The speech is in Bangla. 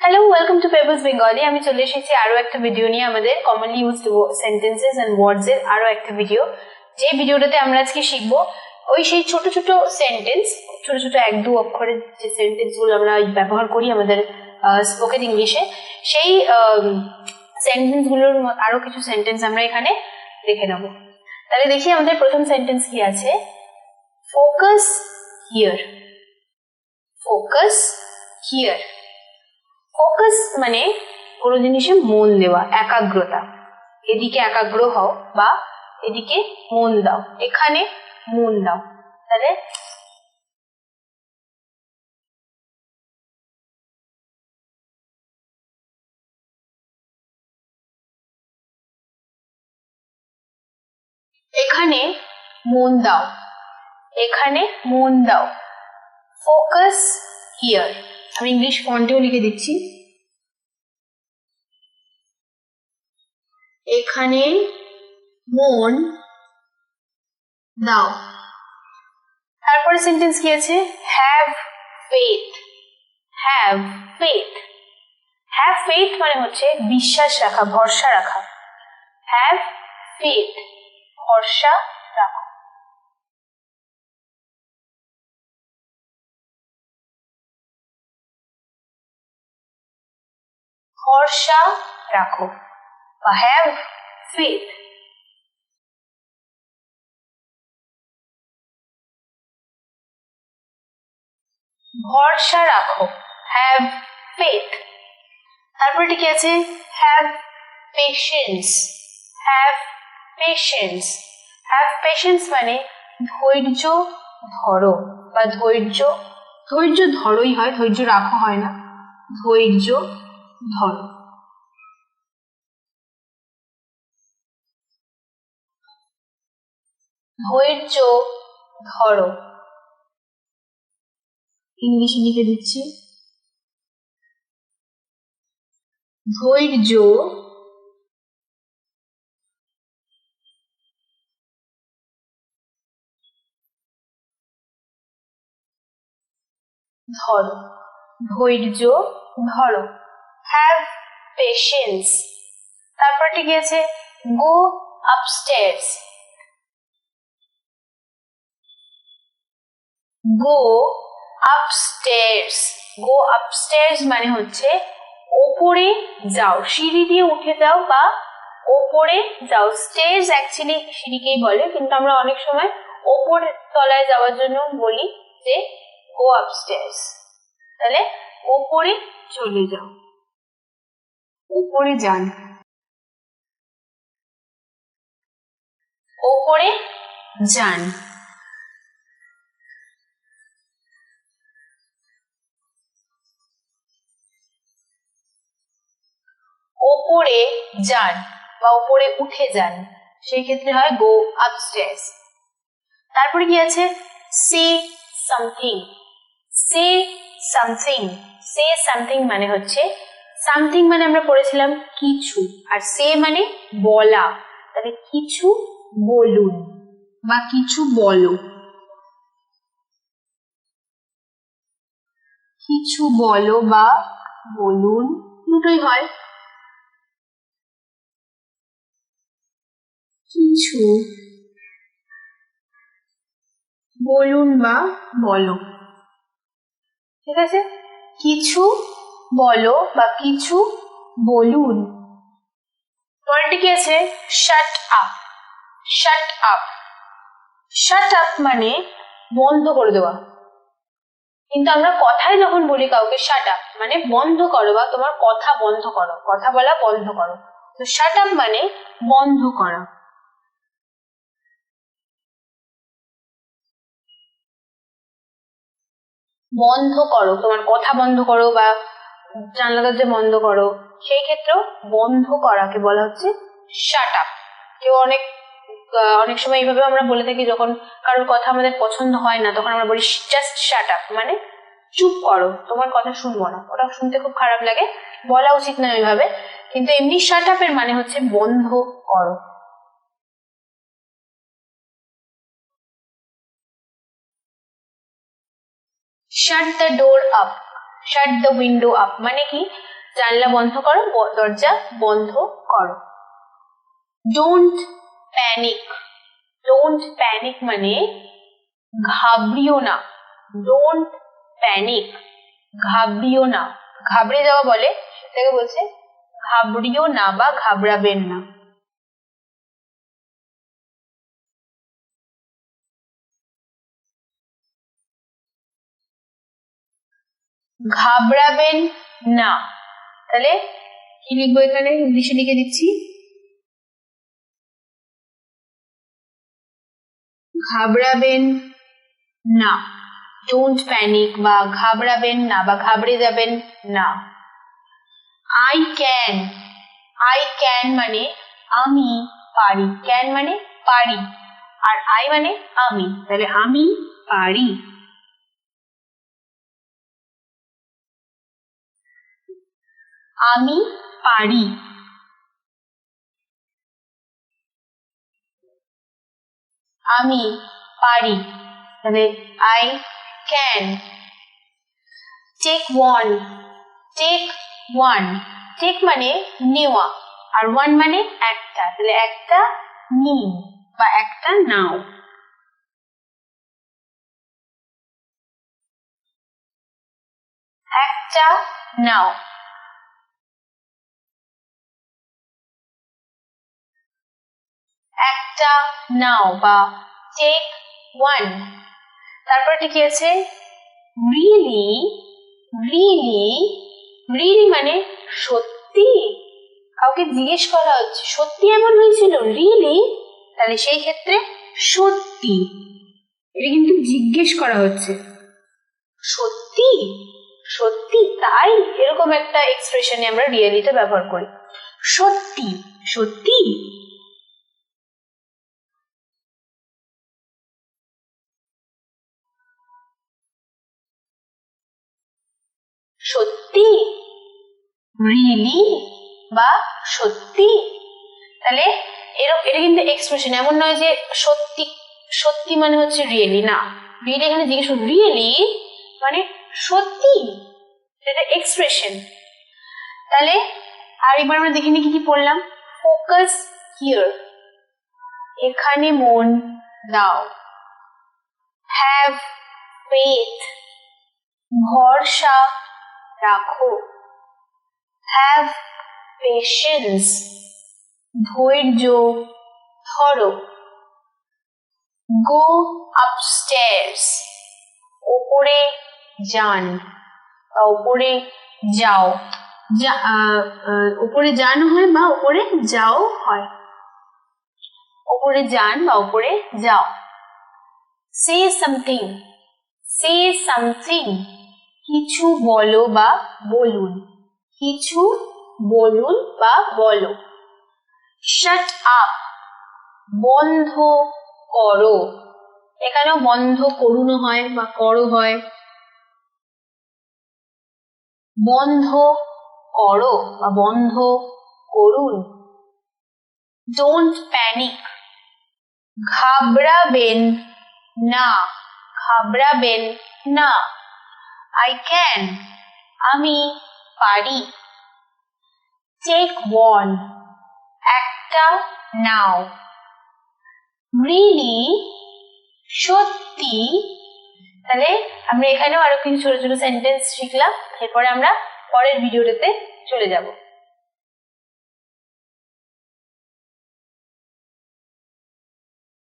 Hello, welcome to pebbles Bengali. আমি চলে এসেছি আরো একটা ভিডিও নিয়ে, আমাদের কমনলি ইউজড সেন্টেন্সেস এন্ড ওয়ার্ডস এর আরো একটা ভিডিও। যে ভিডিওটাতে আমরা আজকে শিখবো ওই সেই ছোট ছোট সেন্টেন্স, ছোট ছোট এক দু অক্ষরের যে সেন্টেন্স গুলো আমরা ব্যবহার করি আমাদের স্পোকেন ইংলিশে, সেই সেন্টেন্স গুলোর আরো কিছু সেন্টেন্স আমরা এখানে দেখে নেব। তাহলে দেখি আমাদের প্রথম সেন্টেন্স কি আছে। Focus here. Focus here. Focus মানে কোনো জিনিসে মন দেওয়া, একাগ্রতা। এদিকে একাগ্র হও বা এদিকে মন দাও, এখানে মন দাও। তাহলে এখানে মন দাও, এখানে মন দাও। Focus here. আমি ইংলিশ ফন্টেও লিখে দিচ্ছি। এখানে মন দাও। তারপরে সেন্টেন্স কি আছে? Have faith. Have faith. Have faith মানে হচ্ছে বিশ্বাস রাখা, ভরসা রাখা। হ্যাভ ফেথ, ভরসা রাখো। ভরসা রাখো বা হ্যাভ ফেথ। ভরসা রাখো, হ্যাভ ফেথ। তারপরে ঠিক আছে have patience. Have patience. Have patience মানে ধৈর্য ধরো বা ধৈর্য ধরোই হয়, ধৈর্য রাখো হয় না, ধৈর্য ধরো। ধৈর্য ধরো। ইংলিশে লিখে দিচ্ছি। ধৈর্য ধরো। ধৈর্য ধরো। Have patience. তারপর ঠিক আছে গো আপস্টেয়ার্স। গো আপস্টেয়ার্স। গো আপস্টেয়ার্স মানে হচ্ছে ওপরে যাও, সিঁড়ি দিয়ে উঠে যাও বা ওপরে যাও। স্টেয়ার্স অ্যাকচুয়ালি সিঁড়িকেই বলে, কিন্তু আমরা অনেক সময় ওপর তলায় যাওয়ার জন্য বলি যে গো আপস্টেয়ার্স। তাহলে ওপরে চলে যাও, ওপরে যান, ওপরে যান। ওপরে যান বা ওপরে উঠে যান, সেই ক্ষেত্রে হয় গো আপস্টেয়ার্স। তারপরে কি আছে say something. Say something. Say something মানে হচ্ছে, সামথিং মানে আমরা পড়েছিলাম কিছু, আর সে মানে বলা। তাহলে কিছু বলুন বা কিছু বলো। কিছু বলো বা বলুন, দুটোই হয়। কিছু বলুন বা বলো, ঠিক আছে? কিছু বলো বা কিছু বলুন। পরেরটি কি আছে? Shut up. Shut up. Shut up মানে বন্ধ করে দেওয়া, কিন্তু আমরা কথায় যখন বলি কাউকে শাট আপ মানে বন্ধ করো বা তোমার কথা বন্ধ করো, কথা বলা বন্ধ করো। তো শাট আপ মানে বন্ধ করা। বন্ধ করো, তোমার কথা বন্ধ করো বা জানলা দরজা বন্ধ করো, সেই ক্ষেত্রেও বন্ধ করাকে বলা হচ্ছে শাট আপ। কেউ অনেক সময় এইভাবে আমরা বলে থাকি, যখন কারোর কথা আমাদের পছন্দ হয় না তখন আমরা বলি জাস্ট শাট আপ, মানে চুপ করো, তোমার কথা শুনবো না। ওটা শুনতে খুব খারাপ লাগে, বলা উচিত না ওইভাবে, কিন্তু এমনি শাট আপের মানে হচ্ছে বন্ধ করো। শাট the door up. Shut the window up মানে কি? জানলা বন্ধ করো, দরজা বন্ধ করো। ডোন্ট প্যানিক, ডোন্ট প্যানিক মানে ঘাবড়িও না। ডোন্ট প্যানিক, ঘাবড়িও না, ঘাবড়ে যাওয়া বলে, সেটাকে বলছে ঘাবড়িও না বা ঘাবড়াবেন না। ঘাবড়াবেন না, তাহলে কি লিখবো এখানে, ইংলিশে লিখে দিচ্ছি, ঘাবড়াবেন না। ডোন্ট প্যানিক বা ঘাবড়াবেন না বা ঘাবড়ে যাবেন না। আই ক্যান, আই ক্যান মানে আমি পারি, ক্যান মানে পারি, আর আই মানে আমি, তাহলে আমি পারি। আমি পারি, আমি পারি, তাহলে I can. Take one, take one, take মানে নেওয়া, আর ওয়ান মানে একটা, তাহলে একটা নিন বা একটা নাও। একটা নাও, একটা নাও বা টেক ওয়ান। তারপরটা কি আছে, রিয়েলি, রিয়েলি, রিয়েলি মানে সত্যি, কাউকে জিজ্ঞেস করা হচ্ছে সত্যি এমন হয়েছিল, রিয়েলি, তাহলে সেই ক্ষেত্রে সত্যি, এটা কিন্তু জিজ্ঞেস করা হচ্ছে, সত্যি, সত্যি তাই, এরকম একটা এক্সপ্রেশনে আমরা রিয়েলিতে ব্যবহার করি, সত্যি, সত্যি। সত্যি, রিয়েলি বা সত্যি, তাহলে এটা কিন্তু এক্সপ্রেশন, এমন নয় যে সত্যি, সত্যি মানে হচ্ছে রিয়েলি, না, রিয়েলি এখানে জিজ্ঞেস, রিয়েলি মানে সত্যি, এটা এক্সপ্রেশন। তাহলে আরেকবার আমরা দেখে নিই কি কি পড়লাম। ফোকাস হিয়ার, এখানে মন দাও। হ্যাভ ফেথ, ভরসা রাখো। হ্যাভ পেশেন্স, ধৈর্য ধরো। গো আপস্টেয়ার্স, ওপরে যান বা ওপরে যাও, ওপরে যান হয় বা ওপরে যাও হয়, ওপরে যান বা ওপরে যাও। সে সামথিং, সে সামথিং, কিছু বলো বা বলুন, কিছু বলুন বা বলো। শাট আপ, বন্ধ করো, এখানেও বন্ধ করুন হয় বা করো হয়, বন্ধ করো বা বন্ধ করুন। ডোন্ট প্যানিক, ঘাবড়াবেন না, ঘাবড়াবেন না। আই ক্যান, আমি পারি। টেক ওয়ান, একটা নাও। রিয়েলি, সত্যি, তাহলে আমরা এখানেও আরো কিছু ছোট ছোট সেন্টেন্স শিখলাম, এরপরে আমরা পরের ভিডিওটাতে চলে যাব।